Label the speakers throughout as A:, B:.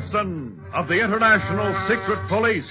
A: Gibson of the International Secret Police.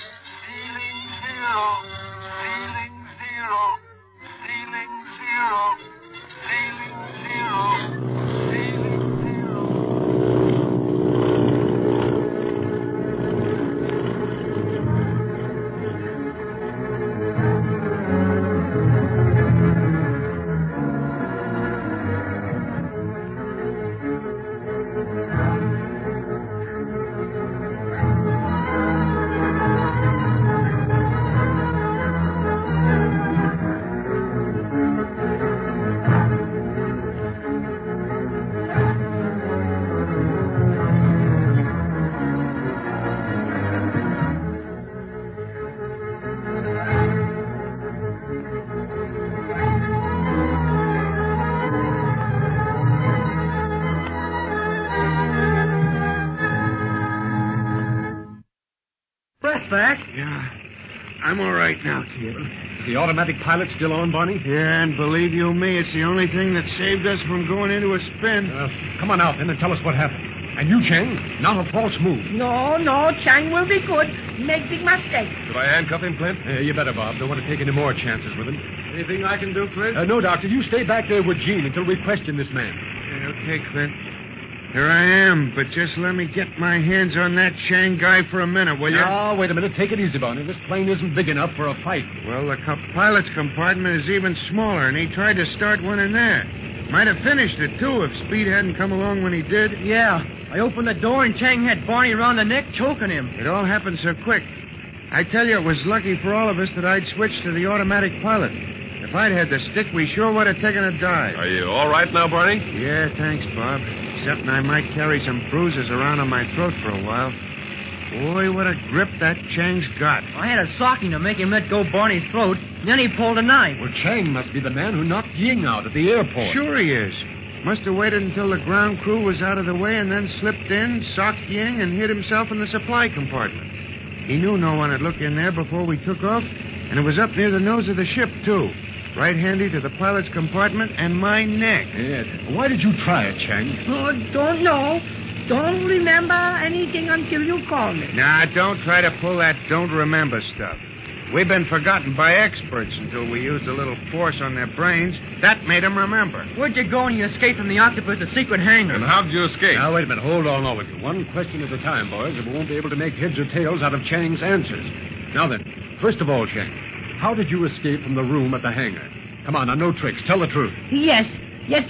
B: Back?
C: Yeah. I'm all right now, kid.
B: Is the automatic pilot still on, Barney?
C: Yeah, and believe you me, it's the only thing that saved us from going into a spin.
B: Come on out then and tell us what happened. And you, Chang, not a false move.
D: No, Chang will be good. Make big mistake.
B: Should I handcuff him, Clint? You better, Bob. Don't want to take any more chances with him.
C: Anything I can do, Clint?
B: No, Doctor. You stay back there with Gene until we question this man.
C: Yeah, okay, Clint. Here I am, but just let me get my hands on that Chang guy for a minute, will you?
B: Oh, wait a minute. Take it easy, Barney. This plane isn't big enough for a fight.
C: Well, the pilot's compartment is even smaller, and he tried to start one in there. Might have finished it, too, if Speed hadn't come along when he did.
D: Yeah. I opened the door, and Chang had Barney around the neck, choking him.
C: It all happened so quick. I tell you, it was lucky for all of us that I'd switched to the automatic pilot. If I'd had the stick, we sure would have taken a dive.
A: Are you all right now, Barney?
C: Yeah, thanks, Bob. Except I might carry some bruises around on my throat for a while. Boy, what a grip that Chang's got.
D: I had a socking to make him let go Barney's throat, and then he pulled a knife.
B: Well, Chang must be the man who knocked Ying out at the airport.
C: Sure he is. Must have waited until the ground crew was out of the way and then slipped in, socked Ying, and hid himself in the supply compartment. He knew no one had looked in there before we took off, and it was up near the nose of the ship, too. Right handy to the pilot's compartment and my neck.
B: Yeah. Why did you try it, Chang?
D: Oh, don't know. Don't remember anything until you call me.
C: Nah, don't try to pull that don't remember stuff. We've been forgotten by experts until we used a little force on their brains. That made them remember.
D: Where'd you go when you escaped from the Octopus, the secret hangar?
A: And how'd you escape?
B: Now, wait a minute. Hold on all of you. One question at a time, boys, or we won't be able to make heads or tails out of Chang's answers. Now then, first of all, Chang, how did you escape from the room at the hangar? Come on, now, no tricks. Tell the truth.
D: Yes,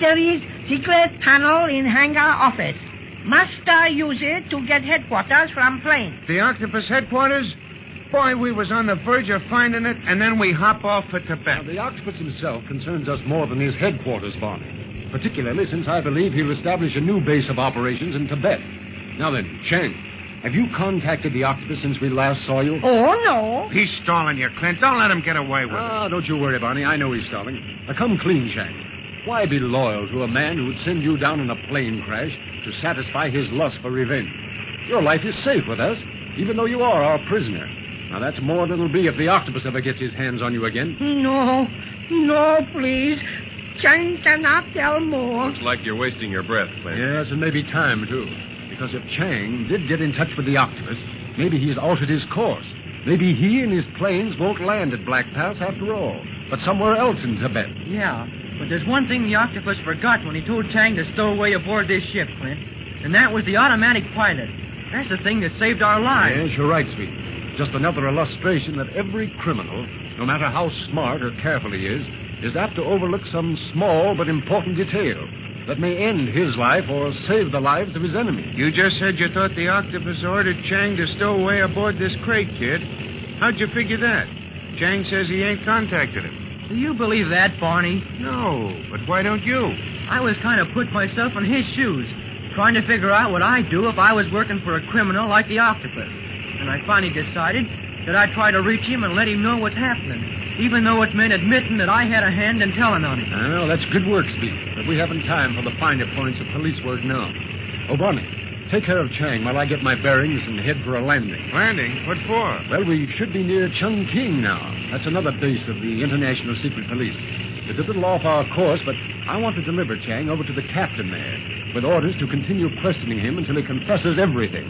D: there is secret tunnel in hangar office. Must use it to get headquarters from plane.
C: The Octopus headquarters? Boy, we was on the verge of finding it, and then we hop off for Tibet.
B: Now, the Octopus himself concerns us more than his headquarters, Barney. Particularly since I believe he'll establish a new base of operations in Tibet. Now then, Chang, have you contacted the Octopus since we last saw you?
D: Oh, no.
C: He's stalling you, Clint. Don't let him get away with it.
B: Don't you worry, Barney. I know he's stalling. Now, come clean, Chang. Why be loyal to a man who would send you down in a plane crash to satisfy his lust for revenge? Your life is safe with us, even though you are our prisoner. Now, that's more than it'll be if the Octopus ever gets his hands on you again.
D: No, please. Chang cannot tell more.
A: Looks like you're wasting your breath, Clint.
B: Yes, and maybe time, too. Because if Chang did get in touch with the Octopus, maybe he's altered his course. Maybe he and his planes won't land at Black Pass after all, but somewhere else in Tibet.
D: Yeah, but there's one thing the Octopus forgot when he told Chang to stow away aboard this ship, Clint. And that was the automatic pilot. That's the thing that saved our lives.
B: Yes, you're right, Speed. Just another illustration that every criminal, no matter how smart or careful he is apt to overlook some small but important detail that may end his life or save the lives of his enemies.
C: You just said you thought the Octopus ordered Chang to stow away aboard this crate, kid. How'd you figure that? Chang says he ain't contacted him.
D: Do you believe that, Barney?
C: No, but why don't you?
D: I was kind of put myself in his shoes, trying to figure out what I'd do if I was working for a criminal like the Octopus. And I finally decided that I'd try to reach him and let him know what's happening, even though it meant admitting that I had a hand in telling on him.
B: Well, that's good work, Speed, but we haven't time for the finer points of police work now. Oh, Barney, take care of Chang while I get my bearings and head for a landing.
C: Landing? What for?
B: Well, we should be near Chungking now. That's another base of the International Secret Police. It's a little off our course, but I want to deliver Chang over to the captain there with orders to continue questioning him until he confesses everything.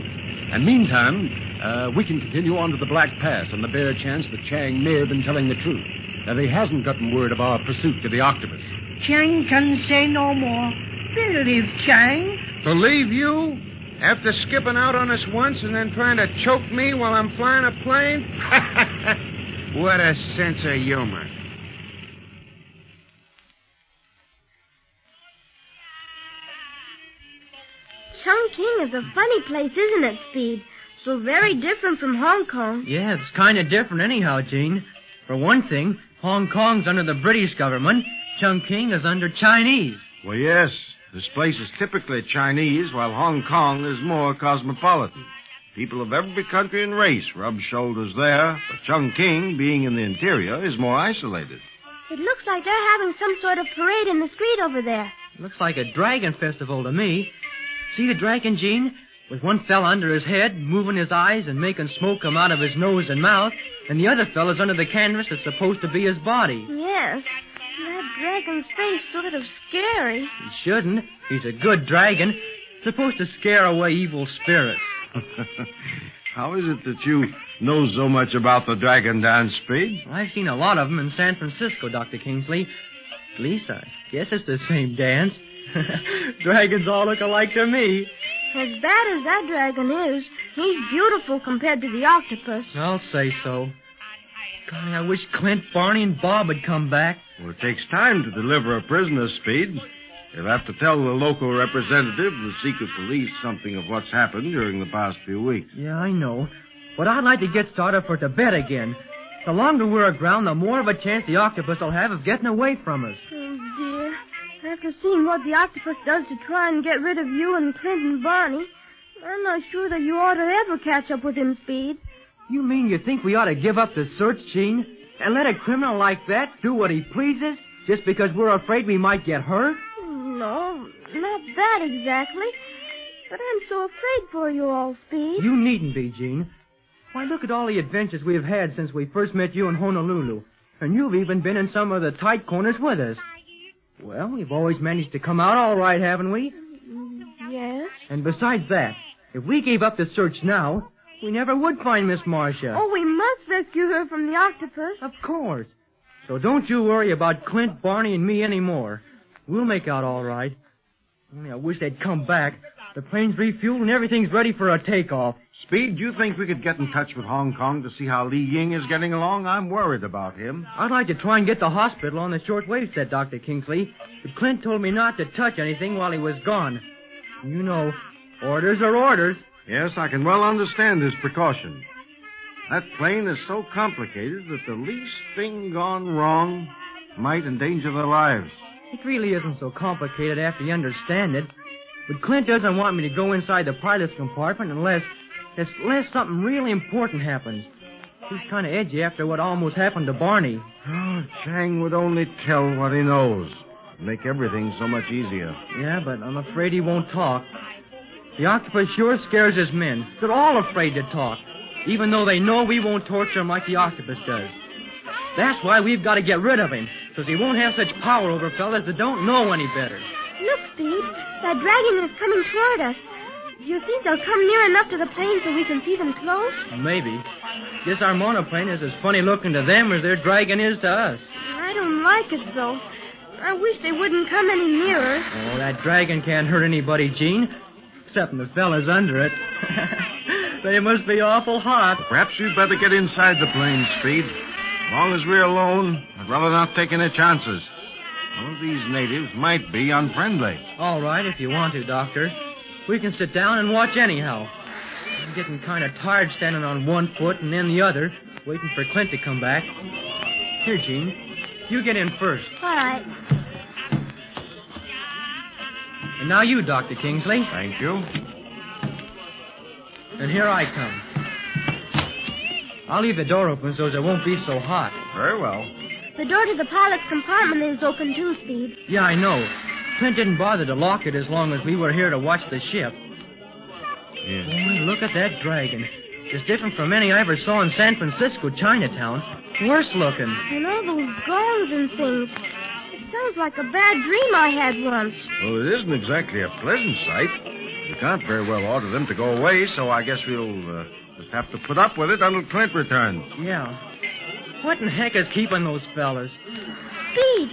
B: And meantime, we can continue on to the Black Pass on the bare chance that Chang may have been telling the truth. That he hasn't gotten word of our pursuit to the Octopus.
E: Chang can say no more. Believe Chang.
C: Believe you? After skipping out on us once and then trying to choke me while I'm flying a plane? What a sense of humor.
F: Chongqing is a funny place, isn't it, Speed? So very different from Hong Kong.
D: Yeah, it's kind of different anyhow, Gene. For one thing, Hong Kong's under the British government. Chongqing is under Chinese.
C: Well, yes. This place is typically Chinese, while Hong Kong is more cosmopolitan. People of every country and race rub shoulders there, but Chongqing, being in the interior, is more isolated.
F: It looks like they're having some sort of parade in the street over there.
D: Looks like a dragon festival to me. See the dragon, Gene? With one fella under his head, moving his eyes and making smoke come out of his nose and mouth, and the other fella's under the canvas that's supposed to be his body.
F: Yes. That dragon's face sort of scary.
D: He shouldn't. He's a good dragon. Supposed to scare away evil spirits.
C: How is it that you know so much about the dragon dance, Speed?
D: I've seen a lot of them in San Francisco, Dr. Kingsley. At least I guess it's the same dance. Dragons all look alike to me.
F: As bad as that dragon is, he's beautiful compared to the octopus.
D: I'll say so. Golly, I wish Clint, Barney, and Bob had come back.
C: Well, it takes time to deliver a prisoner, Speed. You'll have to tell the local representative of the secret police something of what's happened during the past few weeks.
D: Yeah, I know. But I'd like to get started for Tibet again. The longer we're aground, the more of a chance the octopus will have of getting away from us.
F: Oh, dear. After seeing what the octopus does to try and get rid of you and Clint and Barney, I'm not sure that you ought to ever catch up with him, Speed.
D: You mean you think we ought to give up the search, Gene, and let a criminal like that do what he pleases just because we're afraid we might get hurt?
F: No, not that exactly. But I'm so afraid for you all, Speed.
D: You needn't be, Gene. Why, look at all the adventures we've had since we first met you in Honolulu. And you've even been in some of the tight corners with us. Well, we've always managed to come out all right, haven't we?
F: Yes.
D: And besides that, if we gave up the search now, we never would find Miss Marcia.
F: Oh, we must rescue her from the octopus.
D: Of course. So don't you worry about Clint, Barney, and me anymore. We'll make out all right. Only I wish they'd come back. The plane's refueled and everything's ready for a takeoff.
C: Speed, do you think we could get in touch with Hong Kong to see how Li Ying is getting along? I'm worried about him.
D: I'd like to try and get the hospital on the shortwave set, Dr. Kingsley. But Clint told me not to touch anything while he was gone. You know, orders are orders.
C: Yes, I can well understand his precaution. That plane is so complicated that the least thing gone wrong might endanger their lives.
D: It really isn't so complicated after you understand it. But Clint doesn't want me to go inside the pilot's compartment unless something really important happens. He's kind of edgy after what almost happened to Barney.
C: Oh, Chang would only tell what he knows. Make everything so much easier.
D: Yeah, but I'm afraid he won't talk. The octopus sure scares his men. They're all afraid to talk, even though they know we won't torture him like the octopus does. That's why we've got to get rid of him, because he won't have such power over fellas that don't know any better.
F: Look, Speed, that dragon is coming toward us. Do you think they'll come near enough to the plane so we can see them close?
D: Maybe. Guess our monoplane is as funny looking to them as their dragon is to us.
F: I don't like it, though. I wish they wouldn't come any nearer.
D: Oh, that dragon can't hurt anybody, Gene, except the fellas under it. They must be awful hot.
C: Perhaps you'd better get inside the plane, Speed. As long as we're alone, I'd rather not take any chances. Some of these natives might be unfriendly.
D: All right, if you want to, Doctor. We can sit down and watch anyhow. I'm getting kind of tired standing on one foot and then the other, waiting for Clint to come back. Here, Gene, you get in first.
F: All right.
D: And now you, Dr. Kingsley.
C: Thank you.
D: And here I come. I'll leave the door open so it won't be so hot.
C: Very well.
F: The door to the pilot's compartment is open too, Speed.
D: Yeah, I know. Clint didn't bother to lock it as long as we were here to watch the ship.
C: Yeah.
D: Boy, look at that dragon. It's different from any I ever saw in San Francisco, Chinatown. Worse looking.
F: And all those gongs and things. It sounds like a bad dream I had once.
C: Well, it isn't exactly a pleasant sight. The can't very well order them to go away, so I guess we'll just have to put up with it until Clint returns.
D: Yeah. What in heck is keeping those fellas?
F: Speed!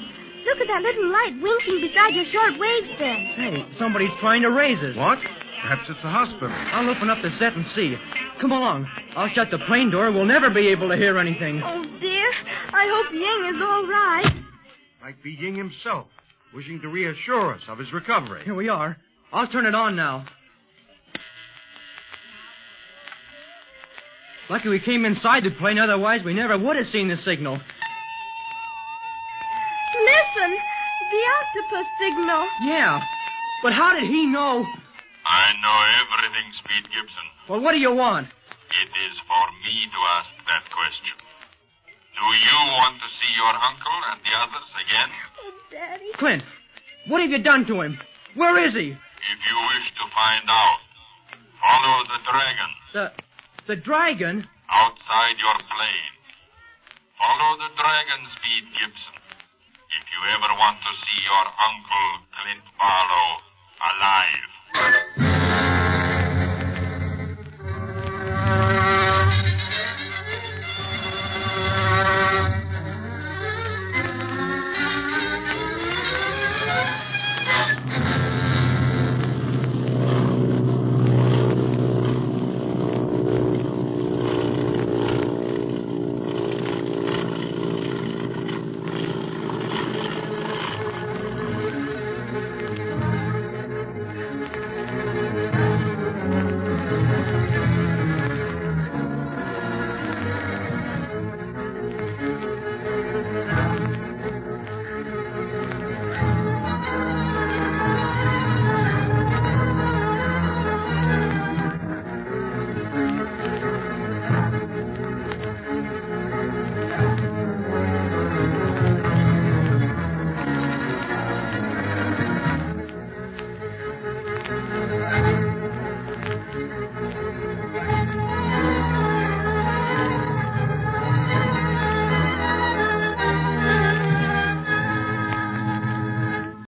F: Look at that little light winking beside your short wave stand.
D: Say, somebody's trying to raise us.
C: What? Perhaps it's the hospital.
D: I'll open up the set and see. Come along. I'll shut the plane door. We'll never be able to hear anything.
F: Oh, dear. I hope Ying is all right.
C: Might be Ying himself, wishing to reassure us of his recovery.
D: Here we are. I'll turn it on now. Lucky we came inside the plane, otherwise we never would have seen the signal.
F: Listen, the octopus signal.
D: Yeah, but how did he know?
G: I know everything, Speed Gibson.
D: Well, what do you want?
G: It is for me to ask that question. Do you want to see your uncle and the others again?
F: Oh, Daddy.
D: Clint, what have you done to him? Where is he?
G: If you wish to find out, follow the dragon.
D: The dragon?
G: Outside your plane. Follow the dragon, Speed Gibson. If you ever want to see your uncle, Clint Barlow, alive.